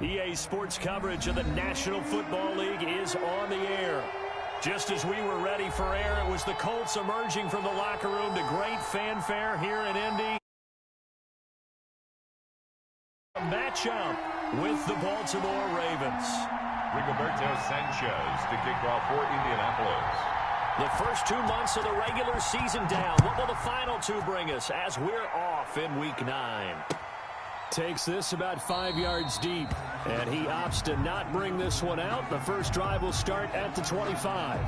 EA Sports coverage of the National Football League is on the air. Just as we were ready for air, it was the Colts emerging from the locker room to great fanfare here in Indy. A matchup with the Baltimore Ravens. Rigoberto Sanchez to kick off for Indianapolis. The first 2 months of the regular season down. What will the final two bring us as we're off in Week 9? Takes this about 5 yards deep, and he opts to not bring this one out. The first drive will start at the 25.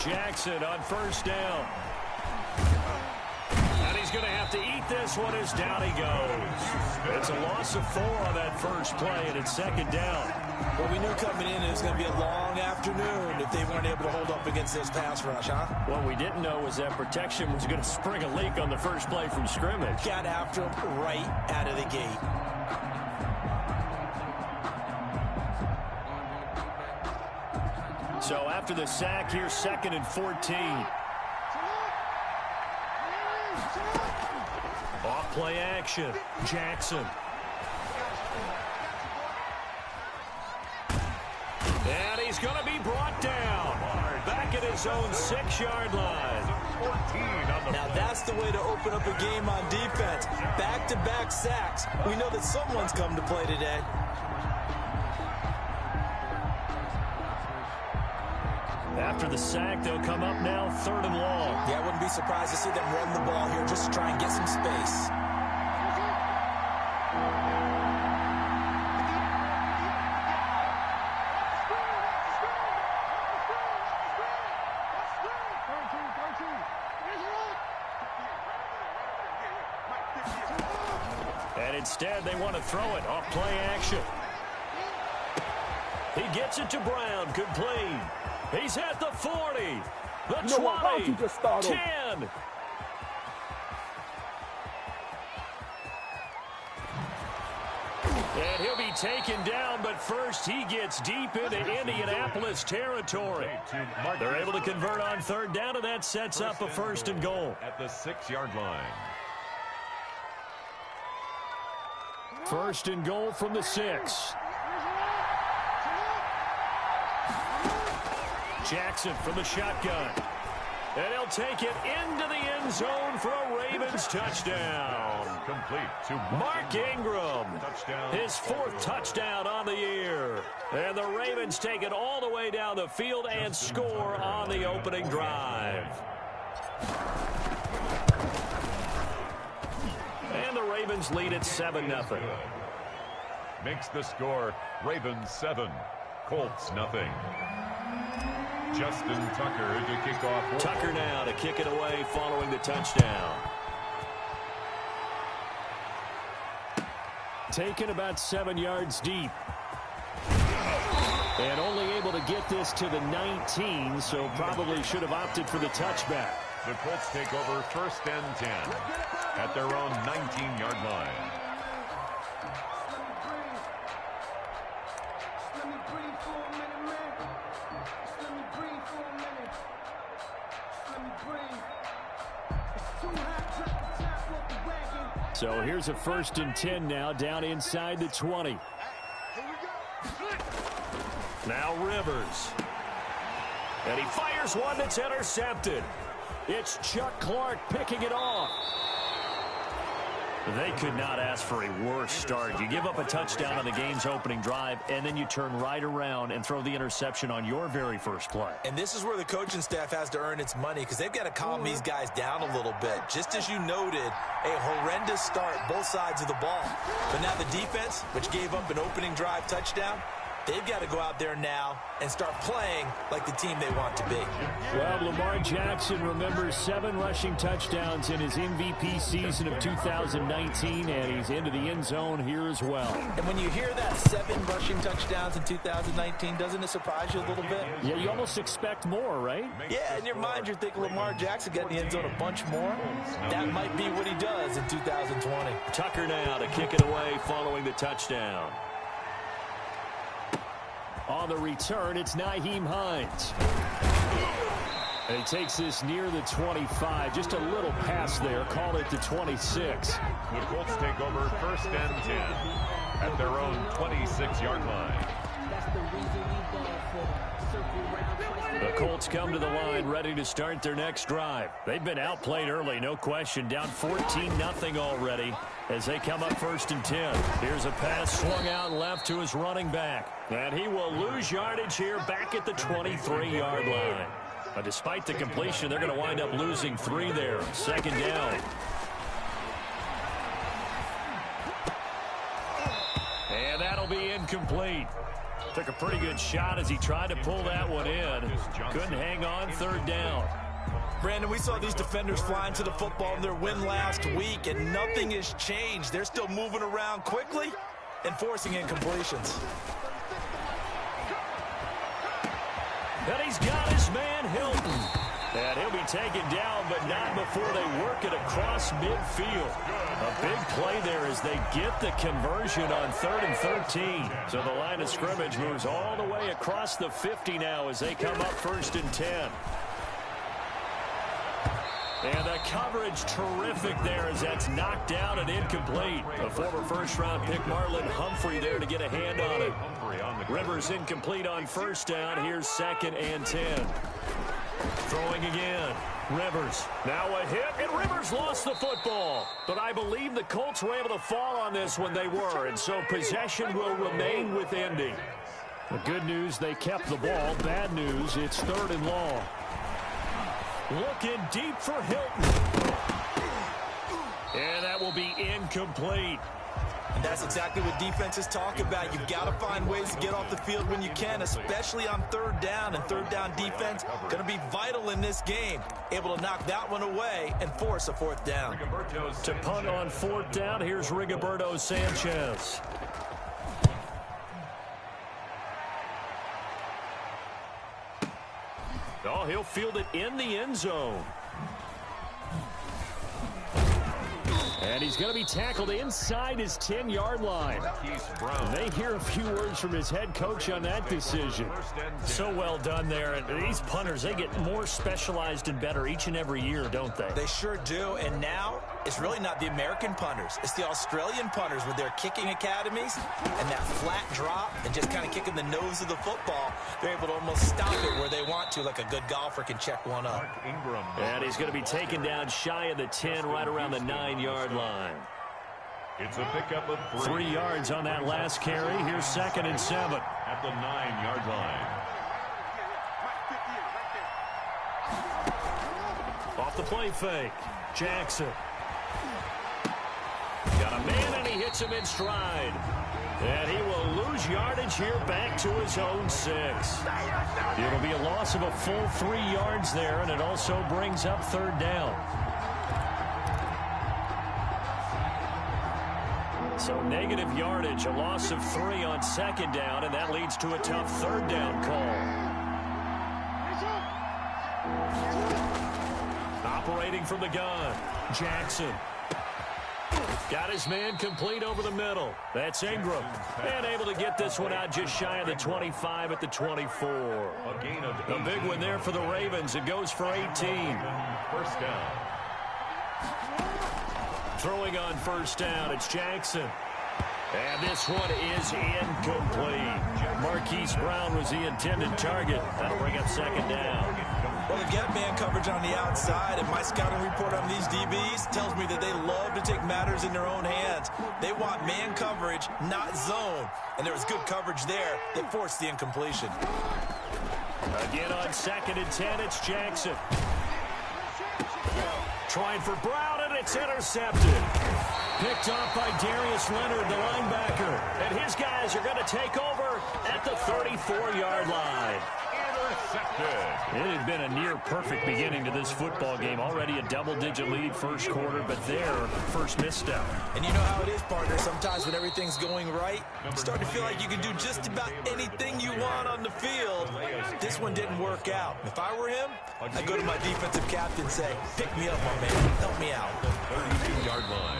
Jackson on first down. And he's going to have to eat this one as down he goes. It's a loss of 4 on that first play, and it's second down. Well, we knew coming in it was going to be a long afternoon if they weren't able to hold up against this pass rush, huh? What we didn't know was that protection was going to spring a leak on the first play from scrimmage. Got after him right out of the gate. So after the sack, here's 2nd and 14. Off play action. Jackson. And he's going to be brought down. Back at his own 6-yard line. Now that's the way to open up a game on defense. Back-to-back sacks. We know that someone's come to play today. After the sack, they'll come up now 3rd and long. Yeah, I wouldn't be surprised to see them run the ball here just to try and get some space. And instead, they want to throw it off play action. He gets it to Brown, complete. He's at the 40, the 20, 10. And he'll be taken down, but first he gets deep into Indianapolis territory. They're able to convert on 3rd down, and that sets up a 1st and goal. At the 6-yard line. 1st and goal from the 6. Jackson from the shotgun. And he'll take it into the end zone for a Ravens touchdown. Complete to Mark Ingram. Touchdown. His 4th touchdown on the year. And the Ravens take it all the way down the field and score on the opening drive. And the Ravens lead at 7-0. Makes the score Ravens 7, Colts nothing. Justin Tucker to kick off. Tucker now to kick it away following the touchdown. Taken about 7 yards deep. And only able to get this to the 19, so probably should have opted for the touchback. The Colts take over 1st and 10 at their own 19-yard line. So here's a 1st and 10 now, down inside the 20. Now Rivers. And he fires one that's intercepted. It's Chuck Clark picking it off. They could not ask for a worse start. You give up a touchdown on the game's opening drive, and then you turn right around and throw the interception on your very first play. And this is where the coaching staff has to earn its money because they've got to calm these guys down a little bit. Just as you noted, a horrendous start, both sides of the ball. But now the defense, which gave up an opening drive touchdown, They've got to go out there now and start playing like the team they want to be. Well, Lamar Jackson remembers 7 rushing touchdowns in his MVP season of 2019, and he's into the end zone here as well. And when you hear that 7 rushing touchdowns in 2019, doesn't it surprise you a little bit? Yeah, you almost expect more, right? Yeah, in your mind, you're thinking Lamar Jackson got in the end zone a bunch more. That might be what he does in 2020. Tucker now to kick it away following the touchdown. On the return, it's Nyheim Hines. And he takes this near the 25. Just a little pass there. Call it the 26. The Colts take over 1st and 10 at their own 26-yard line. The Colts come to the line ready to start their next drive. They've been outplayed early, no question. Down 14-0 already as they come up 1st and 10. Here's a pass swung out left to his running back. And he will lose yardage here back at the 23-yard line. But despite the completion, they're going to wind up losing 3 there. 2nd down. And that'll be incomplete. Took a pretty good shot as he tried to pull that one in. Couldn't hang on. 3rd down. Brandon, we saw these defenders flying to the football in their win last week, and nothing has changed. They're still moving around quickly and forcing incompletions. And he's got his man Hilton. And he'll be taken down, but not before they work it across midfield. A big play there as they get the conversion on 3rd and 13. So the line of scrimmage moves all the way across the 50 now as they come up 1st and 10. And the coverage terrific there as that's knocked down and incomplete. A former 1st-round pick, Marlon Humphrey, there to get a hand on it. Rivers incomplete on 1st down. Here's 2nd and 10. Throwing again. Rivers. Now a hit, and Rivers lost the football. But I believe the Colts were able to fall on this when they were, and so possession will remain with Indy. The good news, they kept the ball. Bad news, it's 3rd and long. Looking deep for Hilton. And that will be incomplete. And that's exactly what defenses talk about. You've got to find ways to get off the field when you can, especially on 3rd down. And 3rd down defense going to be vital in this game. Able to knock that one away and force a 4th down. To punt on 4th down, here's Rigoberto Sanchez. Oh, he'll field it in the end zone. And he's going to be tackled inside his 10-yard line. And they hear a few words from his head coach on that decision. So well done there. And these punters, they get more specialized and better each and every year, don't they? They sure do. And now it's really not the American punters. It's the Australian punters with their kicking academies and that flat drop and just kind of kicking the nose of the football. They're able to almost stop it where they want to, like a good golfer can check one up. And he's going to be taken down shy of the 10, right around the 9-yard line. It's a pickup of 3 yards on that last carry. Here's 2nd and 7. At the 9-yard line. Off the play fake. Jackson. Got a man, and he hits him in stride. And he will lose yardage here back to his own 6. It'll be a loss of a full 3 yards there, and it also brings up 3rd down. So negative yardage, a loss of 3 on 2nd down, and that leads to a tough 3rd down call. Operating from the gun, Jackson. Got his man complete over the middle. That's Ingram. And able to get this one out just shy of the 25 at the 24. A big one there for the Ravens. It goes for 18. 1st down. Throwing on 1st down, it's Jackson. And this one is incomplete. Marquise Brown was the intended target. That'll bring up 2nd down. Well, they get man coverage on the outside, and my scouting report on these DBs tells me that they love to take matters in their own hands. They want man coverage, not zone. And there was good coverage there that forced the incompletion. Again on 2nd and 10, it's Jackson. Trying for Brown, and it's intercepted. Picked off by Darius Leonard, the linebacker. And his guys are going to take over at the 34-yard line. Intercepted. It had been a near-perfect beginning to this football game. Already a double-digit lead first quarter, but their first misstep. And you know how it is, partner. Sometimes when everything's going right, you start to feel like you can do just about anything you want on the field. This one didn't work out. If I were him, I'd go to my defensive captain and say, pick me up, my man. Help me out. 32-yard line.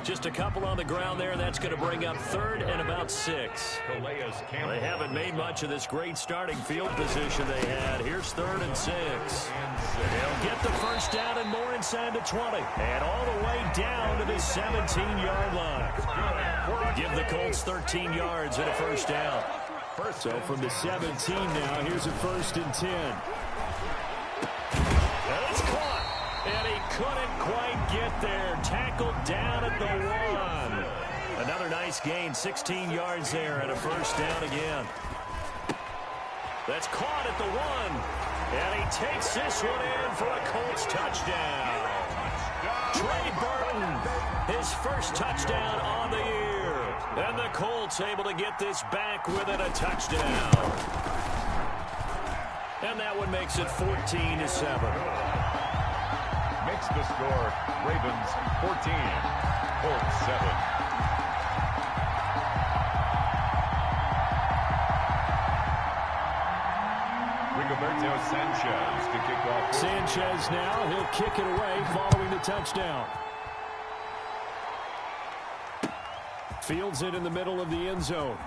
Just a couple on the ground there, and that's going to bring up 3rd and about 6. They haven't made much of this great starting field position they had. Here's 3rd and 6. They'll get the first down and more inside the 20. And all the way down to the 17-yard line. Give the Colts 13 yards and a first down. So from the 17 now, here's a 1st and 10. It's caught. And he couldn't quite get there. Tackled down at the 1. Another nice gain, 16 yards there, and a first down again. That's caught at the 1. And he takes this one in for a Colts touchdown. Trey Burton, his first touchdown on the year. And the Colts able to get this back within a touchdown. And that one makes it 14-7. Makes the score Ravens 14, Colts 7. Rigoberto Sanchez to kick off. Sanchez now, he'll kick it away following the touchdown. Fields it in the middle of the end zone.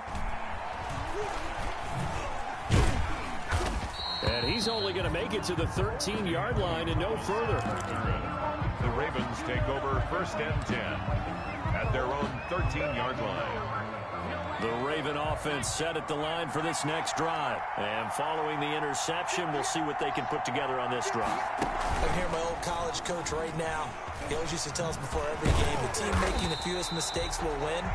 And he's only going to make it to the 13-yard line and no further. The Ravens take over 1st and 10 at their own 13-yard line. The Raven offense set at the line for this next drive. And following the interception, we'll see what they can put together on this drive. I can hear my old college coach right now. He always used to tell us before every game, the team making the fewest mistakes will win.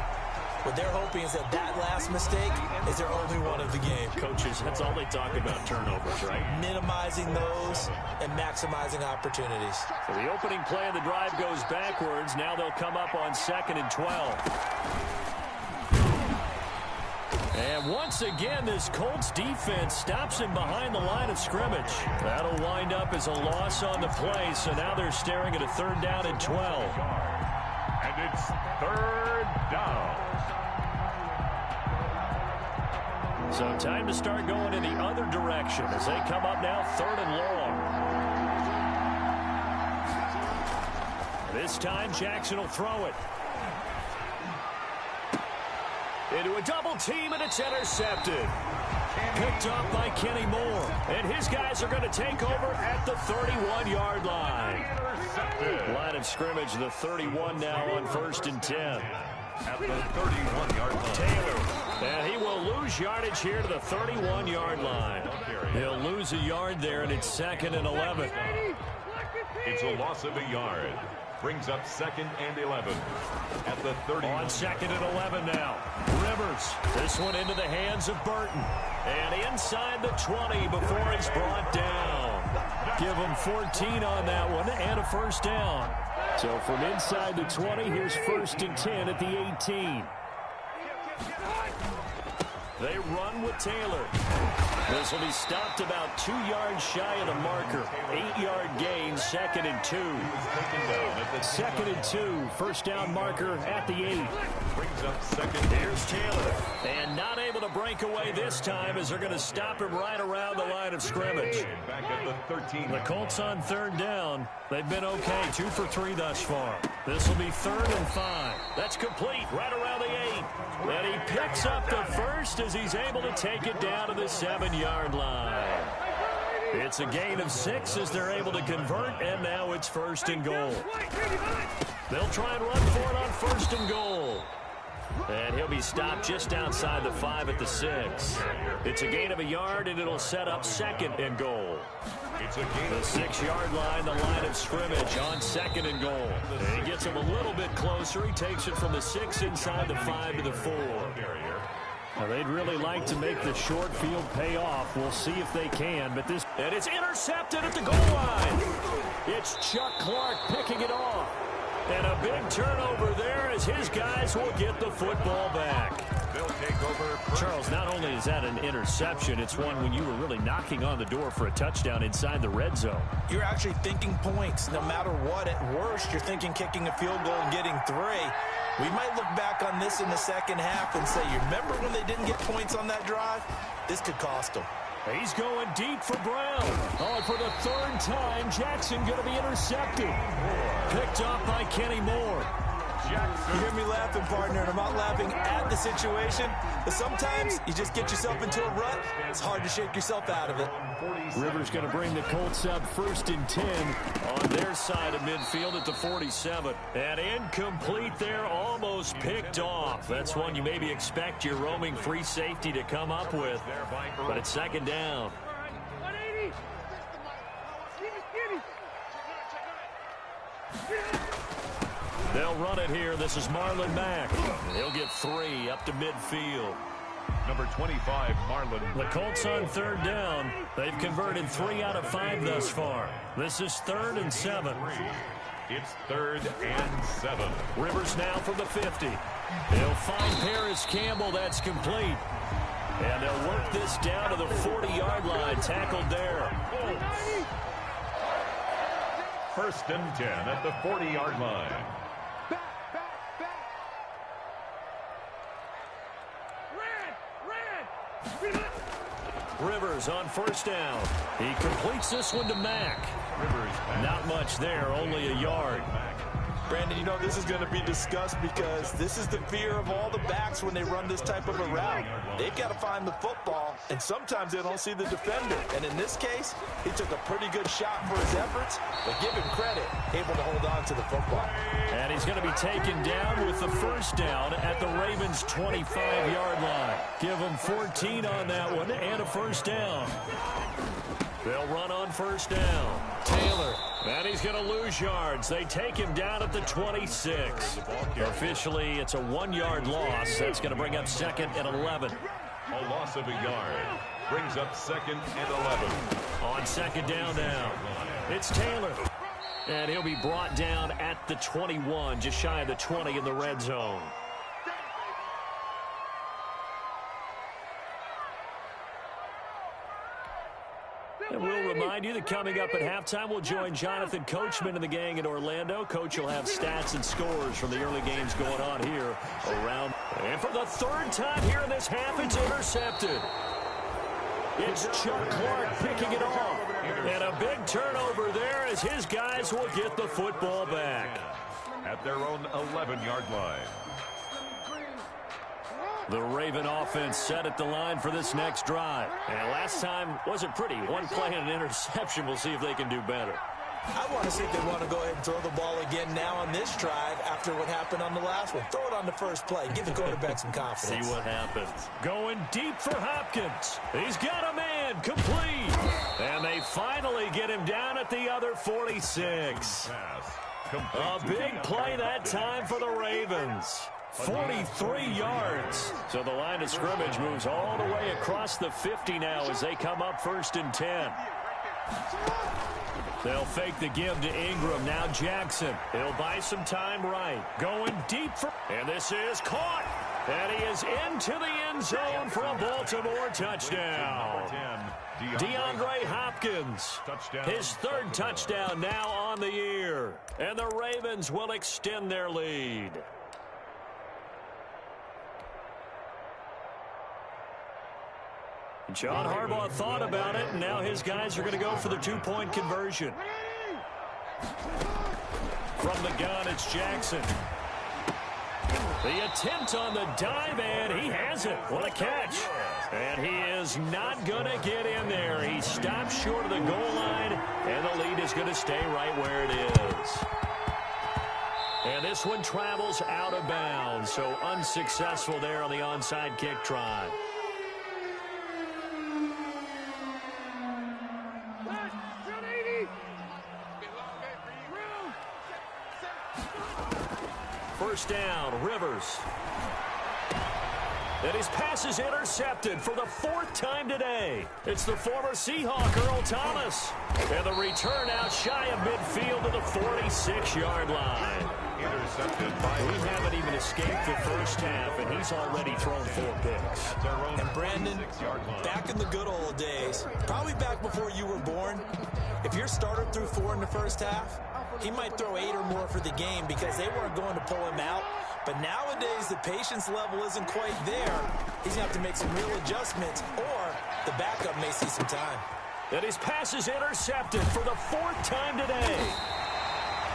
What they're hoping is that last mistake is their only one of the game. Coaches, that's all they talk about, turnovers, right? Minimizing those and maximizing opportunities. So the opening play of the drive goes backwards. Now they'll come up on 2nd and 12. And once again, this Colts defense stops him behind the line of scrimmage. That'll wind up as a loss on the play, so now they're staring at a 3rd down and 12. And it's 3rd down. So time to start going in the other direction as they come up now 3rd and long. This time Jackson will throw it. Into a double team, and it's intercepted. Picked up by Kenny Moore. And his guys are going to take over at the 31-yard line. Line of scrimmage, the 31 now on 1st and 10. At the 31-yard line. Taylor. And he will lose yardage here to the 31-yard line. He'll lose a yard there, and it's 2nd and 11. It's a loss of a yard. Brings up 2nd and 11 at the 30. On 2nd and 11 now. Rivers. This one into the hands of Burton. And inside the 20 before he's brought down. Give him 14 on that one and a first down. So from inside the 20, here's 1st and 10 at the 18. They run with Taylor. This will be stopped about 2 yards shy of the marker. 8-yard gain, 2nd and 2. 2nd and 2, first down marker at the 8. Brings up 2nd. Here's Taylor. And not able to break away this time as they're going to stop him right around the line of scrimmage. Back at the 13. The Colts on 3rd down. They've been okay, 2 for 3 thus far. This will be 3rd and 5. That's complete right around the 8. And he picks up the first as he's able to take it down to the 7-yard line. It's a gain of 6 as they're able to convert, and now it's 1st and goal. They'll try and run for it on 1st and goal. And he'll be stopped just outside the 5 at the 6. It's a gain of a yard, and it'll set up 2nd and goal. It's a gain. The 6-yard line, the line of scrimmage on 2nd and goal. And he gets him a little bit closer. He takes it from the 6 inside the 5 to the 4. Now, they'd really like to make the short field pay off. We'll see if they can. But this, and it's intercepted at the goal line. It's Chuck Clark picking it off. And a big turnover there as his guys will get the football back. They'll take over. Charles, not only is that an interception, it's one when you were really knocking on the door for a touchdown inside the red zone. You're actually thinking points. No matter what, at worst, you're thinking kicking a field goal and getting 3. We might look back on this in the second half and say, you remember when they didn't get points on that drive? This could cost them. He's going deep for Brown. Oh, and for the 3rd time, Jackson going to be intercepted. Picked off by Kenny Moore. You hear me laughing, partner, and I'm not laughing at the situation, but sometimes you just get yourself into a rut. It's hard to shake yourself out of it. Rivers going to bring the Colts up 1st and 10 on their side of midfield at the 47. And incomplete there, almost picked off. That's one you maybe expect your roaming free safety to come up with, but it's 2nd down. They'll run it here. This is Marlon Mack. He'll get 3 up to midfield. Number 25, Marlon. The Colts on 3rd down. They've converted 3 out of 5 thus far. This is 3rd and 7. It's 3rd and 7. Rivers now from the 50. They'll find Paris Campbell. That's complete. And they'll work this down to the 40-yard line. Tackled there. 1st and 10 at the 40-yard line. Rivers on 1st down. He completes this one to Mack. Not much there, only a yard. Brandon, you know this is going to be discussed because this is the fear of all the backs when they run this type of a route. They've got to find the football, and sometimes they don't see the defender. And in this case, he took a pretty good shot for his efforts, but give him credit, able to hold on to the football. And he's going to be taken down with the 1st down at the Ravens' 25-yard line. Give him 14 on that one and a 1st down. They'll run on 1st down. Taylor. And he's going to lose yards. They take him down at the 26. Officially, it's a 1-yard loss. That's going to bring up 2nd and 11. A loss of a yard brings up 2nd and 11. On 2nd down now, it's Taylor. And he'll be brought down at the 21, just shy of the 20 in the red zone. And we'll remind you that coming up at halftime, we'll join Jonathan Coachman and the gang in Orlando. Coach will have stats and scores from the early games going on here around. And for the 3rd time here in this half, it's intercepted. It's Chuck Clark picking it off. And a big turnover there as his guys will get the football back. At their own 11-yard line. The Raven offense set at the line for this next drive. And last time wasn't pretty. One play and an interception. We'll see if they can do better. I want to see if they want to go ahead and throw the ball again now on this drive after what happened on the last one. Throw it on the first play. Give the quarterback some confidence. See what happens. Going deep for Hopkins. He's got a man. Complete. And they finally get him down at the other 46. A big play that time for the Ravens. 43 yards. So the line of scrimmage moves all the way across the 50 now as they come up 1st and 10. They'll fake the give to Ingram. Now Jackson. He'll buy some time right. Going deep for... And this is caught. And he is into the end zone for a Baltimore touchdown. DeAndre Hopkins. His 3rd touchdown now on the year. And the Ravens will extend their lead. John Harbaugh thought about it, and now his guys are going to go for the 2-point conversion. From the gun, it's Jackson. The attempt on the dive, and he has it. What a catch. And he is not going to get in there. He stops short of the goal line, and the lead is going to stay right where it is. And this one travels out of bounds, so unsuccessful there on the onside kick try. First down, Rivers. And his pass is intercepted for the 4th time today. It's the former Seahawk, Earl Thomas. And the return out shy of midfield to the 46-yard line. intercepted by. We haven't even escaped the first half, and he's already thrown 4 picks. And Brandon, back in the good old days, probably back before you were born, if your starter threw 4 in the first half, he might throw 8 or more for the game because they weren't going to pull him out. But nowadays, the patience level isn't quite there. He's going to have to make some real adjustments, or the backup may see some time. And his pass is intercepted for the 4th time today.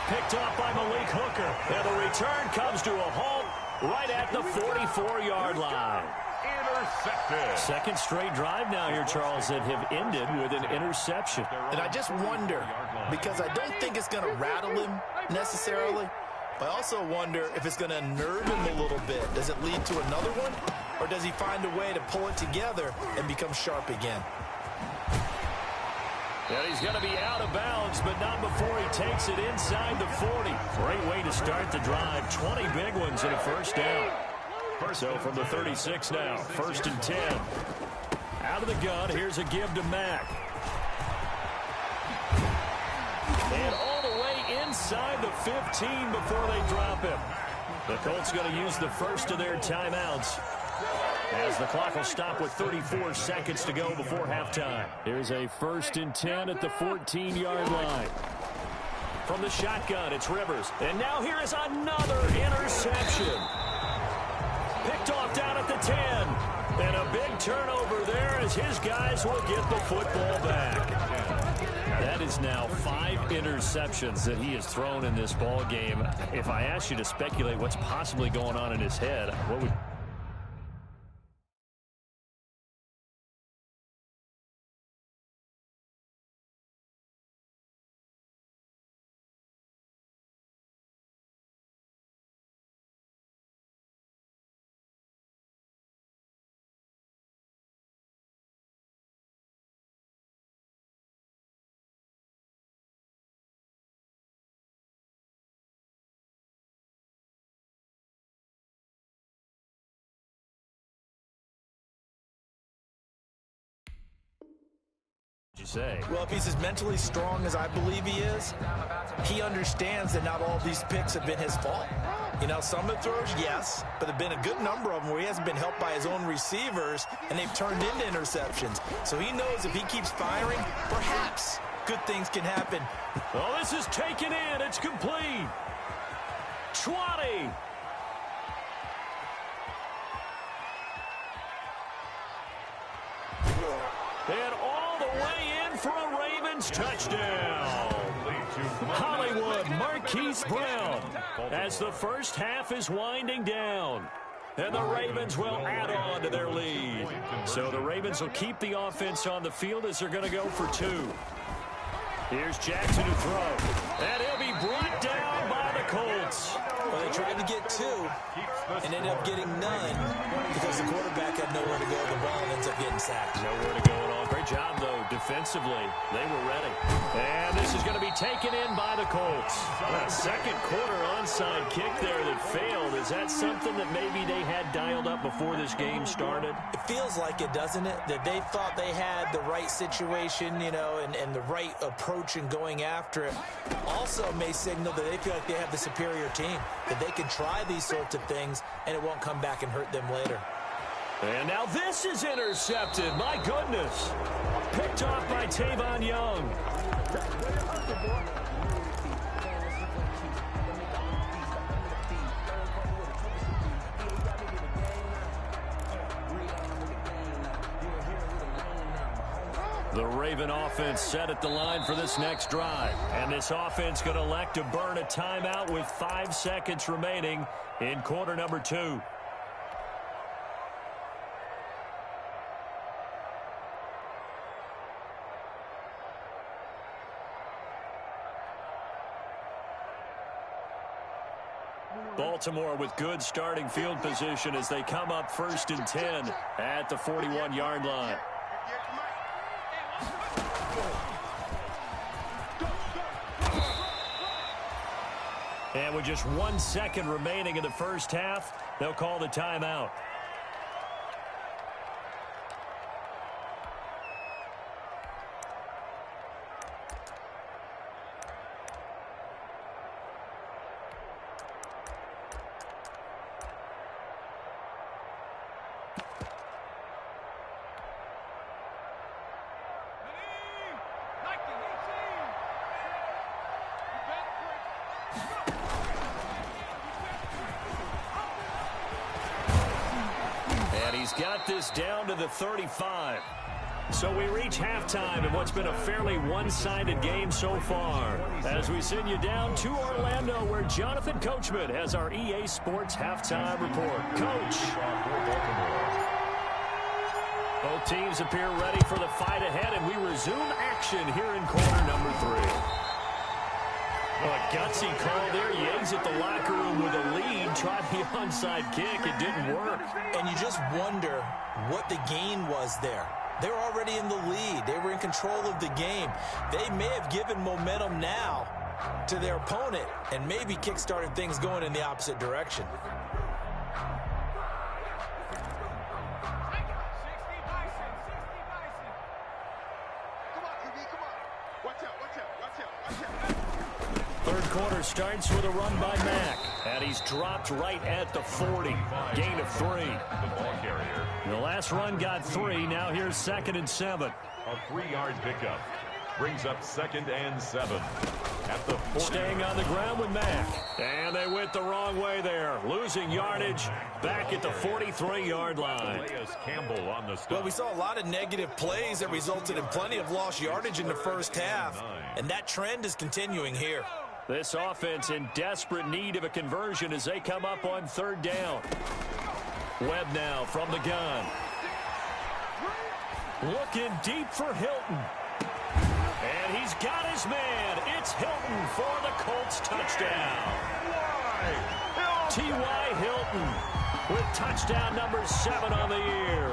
Picked off by Malik Hooker. And the return comes to a halt right at the 44-yard line. Intercepted. Second straight drive now here, Charles, that have ended with an interception. And I just wonder, because I don't think it's going to rattle him necessarily, but I also wonder if it's going to unnerve him a little bit. Does it lead to another one, or does he find a way to pull it together and become sharp again? And he's going to be out of bounds, but not before he takes it inside the 40. Great way to start the drive. 20 big ones in a first down. So from the 36 now, 1st and 10. Out of the gun, here's a give to Mack. And all the way inside the 15 before they drop him. The Colts going to use the first of their timeouts, as the clock will stop with 34 seconds to go before halftime. Here's a 1st and 10 at the 14-yard line. From the shotgun, it's Rivers. And now here is another interception. Picked off down at the 10. And a big turnover there as his guys will get the football back. That is now 5 interceptions that he has thrown in this ball game. If I asked you to speculate what's possibly going on in his head, what would... you say? Well, if he's as mentally strong as I believe he is, he understands that not all these picks have been his fault. You know, some of the throws, yes, but there have been a good number of them where he hasn't been helped by his own receivers, and they've turned into interceptions. So he knows if he keeps firing, perhaps good things can happen. Oh, this is taken in. It's complete. 20. And all the way in for a Ravens touchdown. Hollywood Marquise Brown, as the first half is winding down. And the Ravens will add on to their lead. So the Ravens will keep the offense on the field as they're going to go for 2. Here's Jackson to throw. And he'll be brought down by the Colts. Well, they tried to get 2 and ended up getting none because the quarterback had nowhere to go. The ball ends up getting sacked. Nowhere to go at all. Great job, though, defensively. They were ready. And this is going to be taken in by the Colts. A second quarter onside kick there that failed. Is that something that maybe they had dialed up before this game started? It feels like it, doesn't it? That they thought they had the right situation, you know, and the right approach in going after it. Also may signal that they feel like they have the superior team, that they can try these sorts of things and it won't come back and hurt them later. And now this is intercepted. My goodness. Picked off by Tavon Young. The Raven offense set at the line for this next drive. And this offense going to elect to burn a timeout with 5 seconds remaining in quarter number 2. Baltimore with good starting field position as they come up 1st and 10 at the 41-yard line. And with just 1 second remaining in the first half, they'll call the timeout. he's got this down to the 35. So we reach halftime in what's been a fairly one-sided game so far. As we send you down to Orlando, where Jonathan Coachman has our EA Sports halftime report. Coach. Both teams appear ready for the fight ahead, and we resume action here in quarter number 3. A gutsy call there. Yates at the locker room with a lead. Tried the onside kick. It didn't work. And you just wonder what the gain was there. They were already in the lead. They were in control of the game. They may have given momentum now to their opponent and maybe kick-started things going in the opposite direction. Third quarter starts with a run by Mack. And he's dropped right at the 40. Gain of 3. The ball carrier. The last run got 3. Now here's 2nd and 7. A 3-yard pickup. Brings up 2nd and 7. At the 40. Staying on the ground with Mack. And they went the wrong way there. Losing yardage back at the 43-yard line. Campbell on the stop. Well, we saw a lot of negative plays that resulted in plenty of lost yardage in the first half. And that trend is continuing here. This offense in desperate need of a conversion as they come up on 3rd down. Webb now from the gun. Looking deep for Hilton. And he's got his man. It's Hilton for the Colts touchdown. T.Y. Hilton with touchdown number 7 on the year.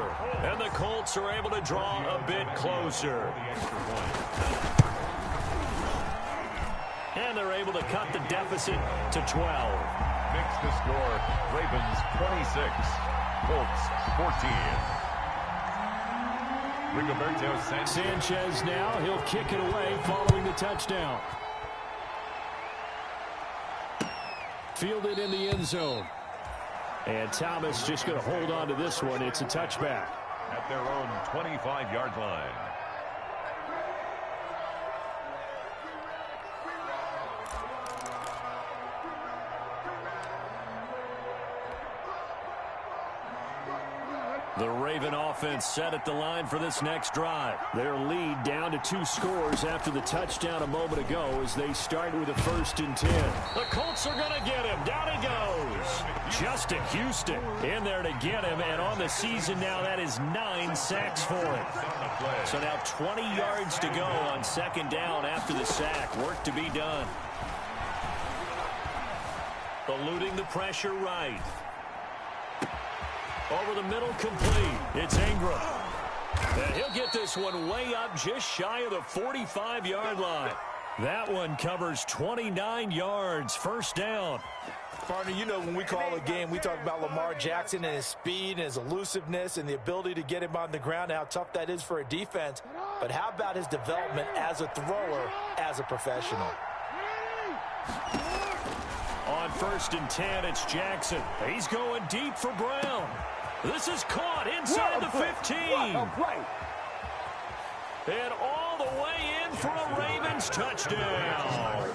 And the Colts are able to draw a bit closer. And they're able to cut the deficit to 12. Makes the score. Ravens 26. Colts 14. Rigoberto Sanchez now. He'll kick it away following the touchdown. Fielded in the end zone. And Thomas just going to hold on to this one. It's a touchback. At their own 25-yard line. The Raven offense set at the line for this next drive. Their lead down to 2 scores after the touchdown a moment ago as they start with a 1st and 10. The Colts are going to get him. Down he goes. Justin Houston in there to get him. And on the season now, that is 9 sacks for him. So now 20 yards to go on 2nd down after the sack. Work to be done. Eluding the pressure right. Over the middle, complete. It's Ingram. And he'll get this one way up just shy of the 45-yard line. That one covers 29 yards. 1st down. Partner, you know when we call a game, we talk about Lamar Jackson and his speed and his elusiveness and the ability to get him on the ground and how tough that is for a defense. But how about his development as a thrower, as a professional? On 1st and 10, it's Jackson. He's going deep for Brown. This is caught inside the 15. And all the way in for a Ravens touchdown.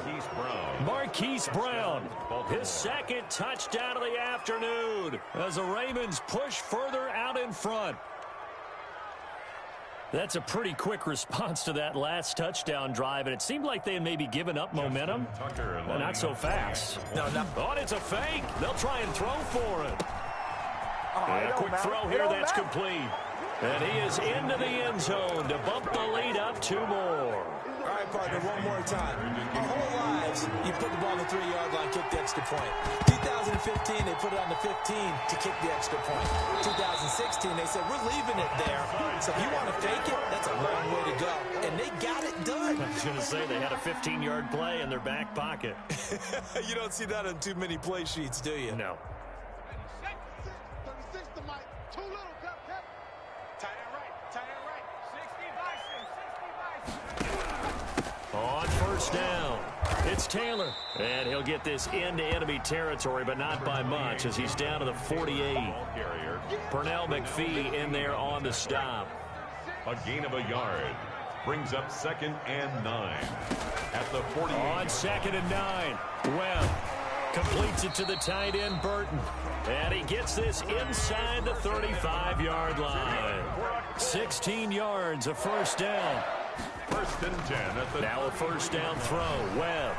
Marquise Brown, his 2nd touchdown of the afternoon as the Ravens push further out in front. That's a pretty quick response to that last touchdown drive, and it seemed like they had maybe given up momentum. Well, not so fast. No, not. Oh, it's a fake. They'll try and throw for it. And a quick throw here, that's complete. And he is into the end zone to bump the lead up 2 more. All right, partner, one more time. Our whole lives, you put the ball on the 3-yard line, kick the extra point. 2015, they put it on the 15 to kick the extra point. 2016, they said, we're leaving it there. So if you want to fake it, that's a long way to go. And they got it done. I was going to say they had a 15-yard play in their back pocket. You don't see that on too many play sheets, do you? No. On 1st down, it's Taylor. And he'll get this into enemy territory, but not by much as he's down to the 48. Pernell McPhee in there on the stop. A gain of a yard. Brings up 2nd and 9. At the 48. On 2nd and 9, Webb. Completes it to the tight end, Burton. And he gets this inside the 35-yard line. 16 yards, a first down. First and 10 at the... Now a first down throw. Webb.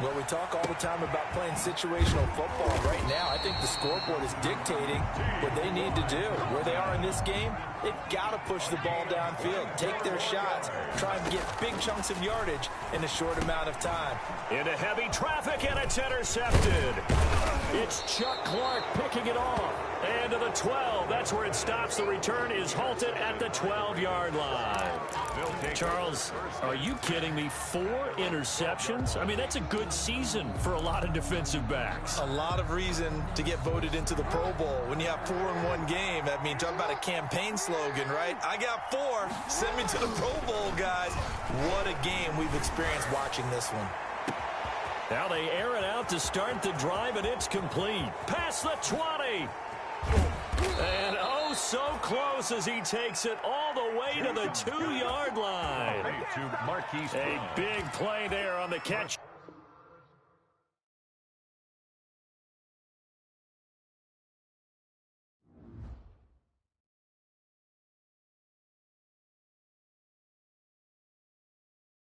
Well, we talk all the time about playing situational football. Right now, I think the scoreboard is dictating what they need to do. Where they are in this game, they've got to push the ball downfield, take their shots, try and get big chunks of yardage in a short amount of time. Into heavy traffic, and it's intercepted. It's Chuck Clark picking it off. And to the 12. That's where it stops. The return is halted at the 12-yard line. Charles, are you kidding me? 4 interceptions? I mean, that's a good season for a lot of defensive backs. A lot of reason to get voted into the Pro Bowl. When you have 4 in one game, I mean, talk about a campaign slogan, right? I got 4. Send me to the Pro Bowl, guys. What a game we've experienced watching this one. Now they air it out to start the drive, and it's complete. Past the 20. And oh, so close as he takes it all the way to the 2-yard line. A big play there on the catch.